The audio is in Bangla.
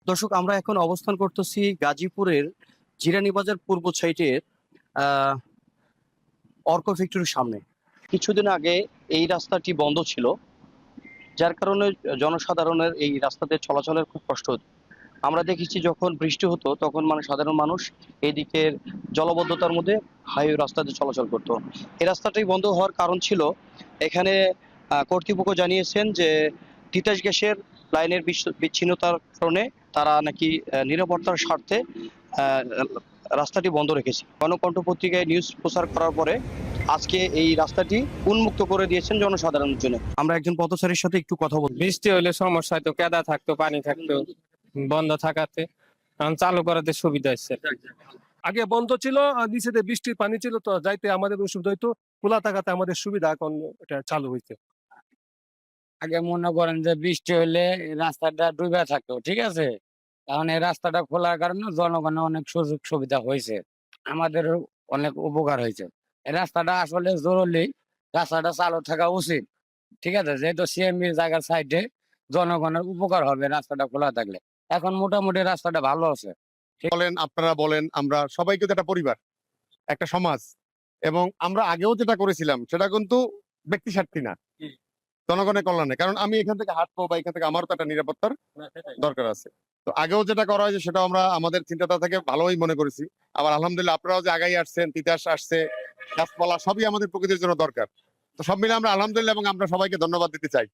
দর্শক, আমরা এখন অবস্থান করতেছি গাজীপুরের জিরানী বাজার পূর্ব সাইটের আহ অর্ক ফ্যাক্টরির সামনে। কিছুদিন আগে এই রাস্তাটি বন্ধ ছিল, যার কারণে জনসাধারণের এই রাস্তাতে চলাচলের খুব কষ্ট হতো। আমরা দেখেছি যখন বৃষ্টি হতো তখন সাধারণ মানুষ এদিকের জলবদ্ধতার মধ্যে হাইওয়ে রাস্তাতে চলাচল করতো। এই রাস্তাটি বন্ধ হওয়ার কারণ ছিল এখানে কর্তৃপক্ষ জানিয়েছেন যে তিতাস গ্যাসের লাইনের বিচ্ছিন্নতার কারণে তারা নাকি নিরাপত্তার স্বার্থে আহ, রাস্তাটি বন্ধ রেখেছে। গণকণ্ঠ পত্রিকায় নিউজ প্রচার করার পরে আজকে এই রাস্তাটি উন্মুক্ত করে দিয়েছেন জনসাধারণের জন্য। আমরা একজন পথচারীর সাথে একটু কথা বলবো। বৃষ্টি হলে সমস্যা হয়তো, কাদা থাকতো, পানি থাকতো, বন্ধ থাকাতে এখন চালু করাতে সুবিধা হচ্ছে। আগে বন্ধ ছিল, আর নিচেতে বৃষ্টির পানি ছিল, তো যাইতে আমাদের অসুবিধা হইতো। খোলা থাকাতে আমাদের সুবিধা, এখন এটা চালু হইতে। আগে মনে করেন যে বৃষ্টি হলে এই রাস্তাটা ডুবে থাকতো, ঠিক আছে। এখন এই রাস্তাটা খোলার কারণে জনগণের অনেক সুযোগ সুবিধা হয়েছে, আমাদেরও অনেক উপকার হয়েছে। এই রাস্তাটা আসলে জরুরি, রাস্তাটা চালু থাকা উচিত, ঠিক আছে। যেহেতু সিএমবি জায়গার সাইডে জনগণের উপকার হবে রাস্তাটা খোলা থাকলে। এখন মোটামুটি রাস্তাটা ভালো আছে। বলেন, আপনারা বলেন, আমরা সবাই কিন্তু একটা পরিবার, একটা সমাজ। এবং আমরা আগেও যেটা করেছিলাম সেটা কিন্তু ব্যক্তি স্বার্থী না, জনগণের কল্যাণে। কারণ আমি এখান থেকে হাঁটবো বা এখান থেকে আমারও তো একটা নিরাপত্তার দরকার আছে। তো আগেও যেটা করা হয়েছে সেটা আমরা আমাদের চিন্তাধারা থেকে ভালোই মনে করেছি। আবার আলহামদুলিল্লাহ আপনারাও যে আগাই আসছেন, তিতাস আসছে, গাছপালা সবই আমাদের প্রকৃতির জন্য দরকার। তো সব মিলে আমরা আলহামদুলিল্লাহ, এবং আমরা সবাইকে ধন্যবাদ দিতে চাই।